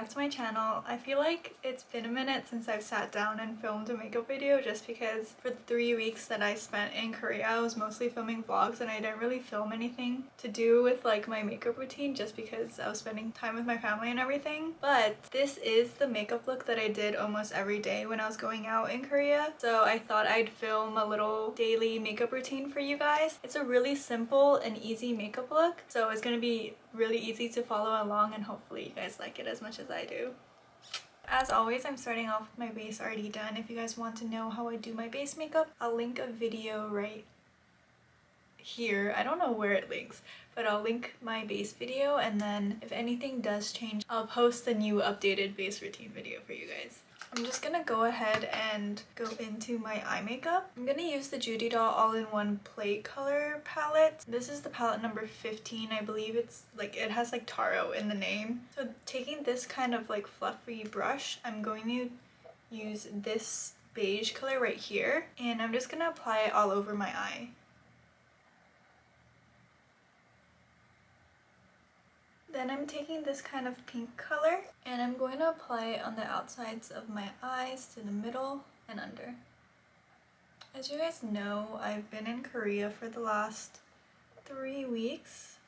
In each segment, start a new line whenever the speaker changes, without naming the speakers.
back to my channel. I feel like it's been a minute since I've sat down and filmed a makeup video just because for the 3 weeks that I spent in Korea I was mostly filming vlogs and I didn't really film anything to do with like my makeup routine just because I was spending time with my family and everything. But this is the makeup look that I did almost every day when I was going out in Korea, so I thought I'd film a little daily makeup routine for you guys. It's a really simple and easy makeup look, so it's gonna be really easy to follow along and hopefully you guys like it as much as I do. As always, I'm starting off with my base already done. If you guys want to know how I do my base makeup, I'll link a video right here. I don't know where it links, but I'll link my base video, and then if anything does change, I'll post a new updated base routine video for you guys. I'm just gonna go ahead and go into my eye makeup. I'm gonna use the Judy Doll All-in-One Play Color palette. This is the palette number 15. I believe it's like, it has like taro in the name. So taking this kind of like fluffy brush, I'm going to use this beige color right here, and I'm just gonna apply it all over my eye. Then I'm taking this kind of pink color and I'm going to apply it on the outsides of my eyes, to the middle and under. As you guys know, I've been in Korea for the last 3 weeks.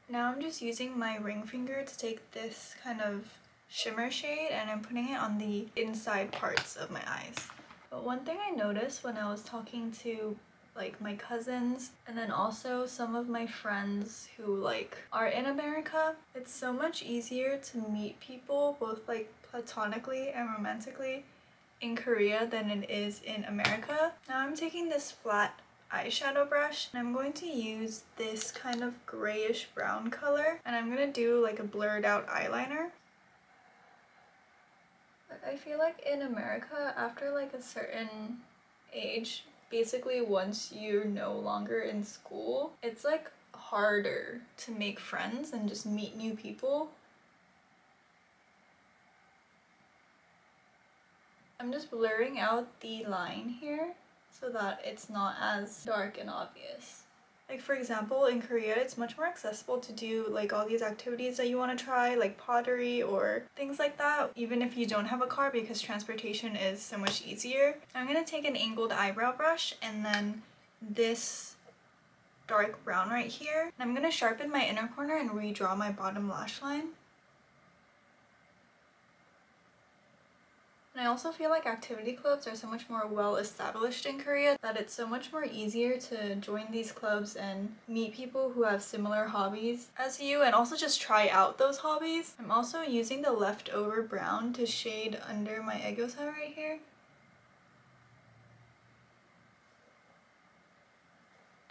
Now I'm just using my ring finger to take this kind of shimmer shade and I'm putting it on the inside parts of my eyes. But one thing I noticed when I was talking to like my cousins and then also some of my friends who like are in America, it's so much easier to meet people both like platonically and romantically in Korea than it is in America. Now I'm taking this flat eyeshadow brush and I'm going to use this kind of grayish brown color and I'm gonna do like a blurred out eyeliner. But I feel like in America, after like a certain age, basically once you're no longer in school, it's like harder to make friends and just meet new people. I'm just blurring out the line here so that it's not as dark and obvious. Like for example, in Korea it's much more accessible to do like all these activities that you want to try, like pottery or things like that, even if you don't have a car because transportation is so much easier. I'm going to take an angled eyebrow brush and then this dark brown right here. I'm going to sharpen my inner corner and redraw my bottom lash line. And I also feel like activity clubs are so much more well established in Korea that it's so much more easier to join these clubs and meet people who have similar hobbies as you and also just try out those hobbies. I'm also using the leftover brown to shade under my 𝗀𝐻𝐸 right here.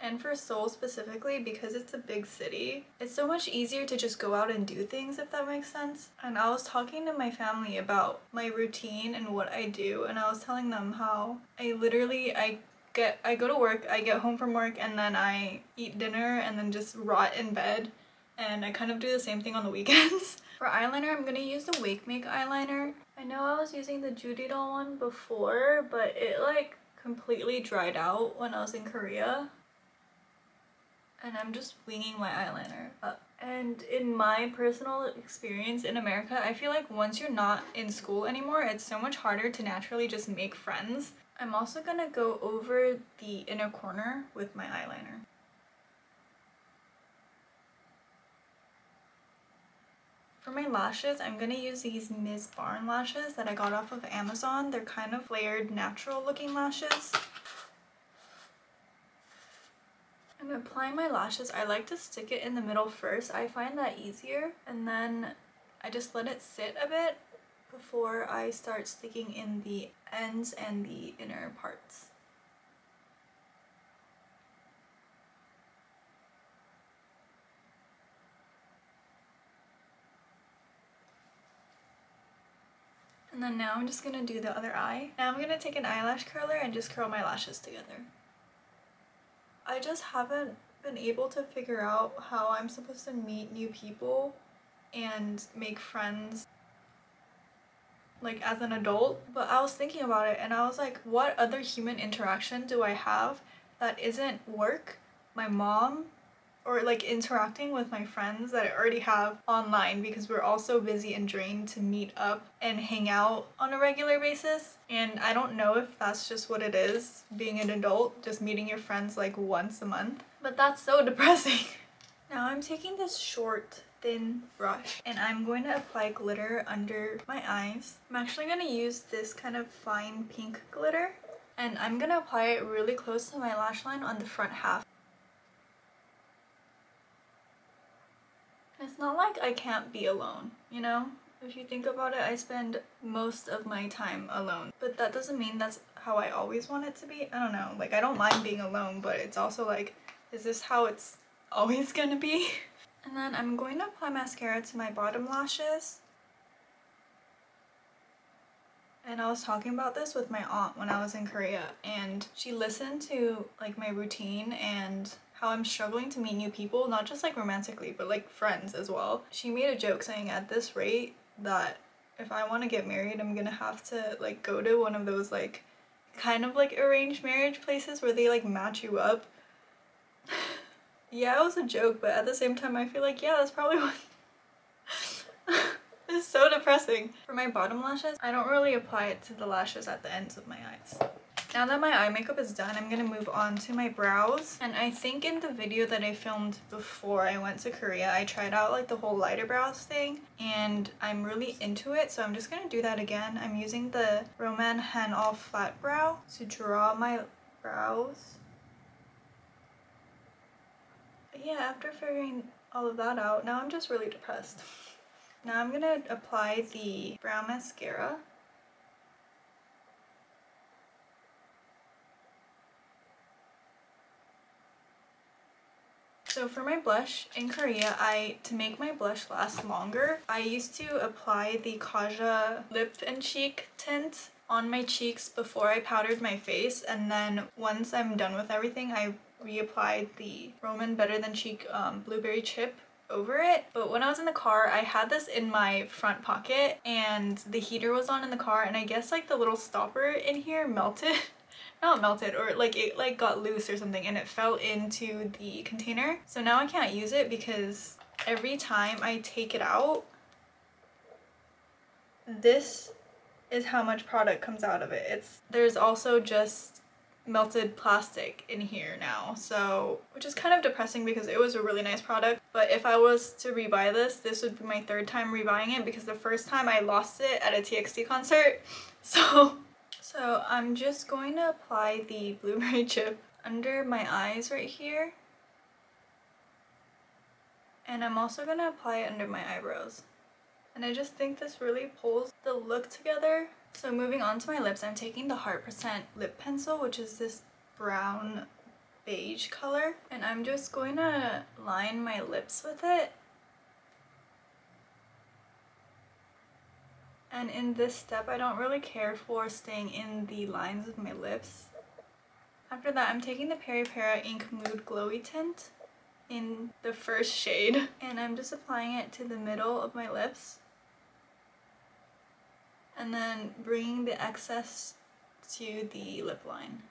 And for Seoul specifically, because it's a big city, it's so much easier to just go out and do things, if that makes sense. And I was talking to my family about my routine and what I do, and I was telling them how I go to work, I get home from work, and then I eat dinner and then just rot in bed. And I kind of do the same thing on the weekends. For eyeliner, I'm gonna use the Wake Make eyeliner. I know I was using the Judy Doll one before, but it like completely dried out when I was in Korea. And I'm just winging my eyeliner up. And in my personal experience in America, I feel like once you're not in school anymore, it's so much harder to naturally just make friends. I'm also gonna go over the inner corner with my eyeliner. For my lashes, I'm gonna use these Ms. Barn lashes that I got off of Amazon. They're kind of flared, natural looking lashes. I'm applying my lashes. I like to stick it in the middle first. I find that easier, and then I just let it sit a bit before I start sticking in the ends and the inner parts. And then now I'm just gonna do the other eye. Now I'm gonna take an eyelash curler and just curl my lashes together. I just haven't been able to figure out how I'm supposed to meet new people and make friends like as an adult, but I was thinking about it and I was like, what other human interaction do I have that isn't work, my mom, or like interacting with my friends that I already have online, because we're all so busy and drained to meet up and hang out on a regular basis. And I don't know if that's just what it is, being an adult, just meeting your friends like once a month. But that's so depressing. Now I'm taking this short, thin brush and I'm going to apply glitter under my eyes. I'm actually going to use this kind of fine pink glitter, and I'm going to apply it really close to my lash line on the front half. It's not like I can't be alone, you know? If you think about it, I spend most of my time alone, but that doesn't mean that's how I always want it to be. I don't know, like I don't mind being alone, but it's also like, is this how it's always gonna be? And then I'm going to apply mascara to my bottom lashes. And I was talking about this with my aunt when I was in Korea, and she listened to like my routine and how I'm struggling to meet new people, not just like romantically, but like friends as well. She made a joke saying at this rate that if I want to get married, I'm gonna have to like go to one of those like kind of like arranged marriage places where they like match you up. Yeah, it was a joke, but at the same time I feel like, yeah, that's probably what it's so depressing. For my bottom lashes, I don't really apply it to the lashes at the ends of my eyes. Now that my eye makeup is done, I'm gonna move on to my brows. And I think in the video that I filmed before I went to Korea, I tried out like the whole lighter brows thing, and I'm really into it, so I'm just gonna do that again. I'm using the Roman hand-off flat brow to draw my brows. But yeah, after figuring all of that out, now I'm just really depressed. Now I'm gonna apply the brow mascara. So for my blush, in Korea, to make my blush last longer, I used to apply the 𝘀𝐀𝗶𝗹 lip and cheek tint on my cheeks before I powdered my face, and then once I'm done with everything, I reapplied the Roman Better Than Cheek blueberry chip over it. But when I was in the car, I had this in my front pocket and the heater was on in the car, and I guess like the little stopper in here melted. Not melted, or like it like got loose or something, and it fell into the container. So now I can't use it because every time I take it out, this is how much product comes out of it. There's also just melted plastic in here now, so which is kind of depressing because it was a really nice product. But if I was to rebuy this would be my third time rebuying it, because the first time I lost it at a 𝗀𝐻 concert. So I'm just going to apply the blueberry chip under my eyes right here, and I'm also going to apply it under my eyebrows. And I just think this really pulls the look together. So moving on to my lips, I'm taking the 𝗺% lip pencil, which is this brown beige color, and I'm just going to line my lips with it. And in this step, I don't really care for staying in the lines of my lips. After that, I'm taking the 𝘀𝐻𝗶𝗹 Ink Mood Glowy Tint in the first shade, and I'm just applying it to the middle of my lips, and then bringing the excess to the lip line.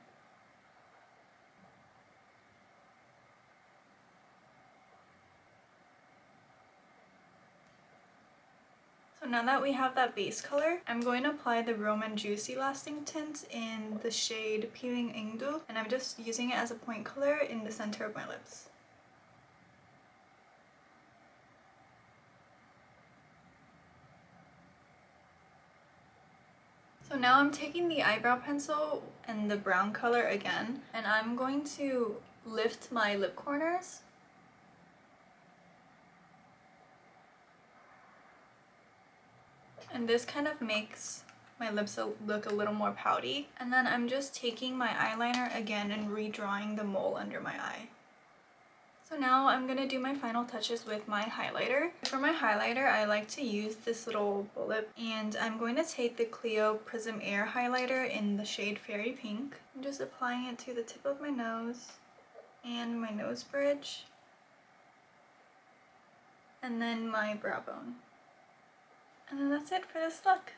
So now that we have that base color, I'm going to apply the Roman Juicy Lasting Tint in the shade 𝗀𝗻𝗋𝗄, and I'm just using it as a point color in the center of my lips. So now I'm taking the eyebrow pencil and the brown color again, and I'm going to lift my lip corners. And this kind of makes my lips look a little more pouty. And then I'm just taking my eyeliner again and redrawing the mole under my eye. So now I'm going to do my final touches with my highlighter. For my highlighter, I like to use this little bullet, and I'm going to take the Clio Prism Air highlighter in the shade Fairy Pink. I'm just applying it to the tip of my nose and my nose bridge, and then my brow bone. And then that's it for this look.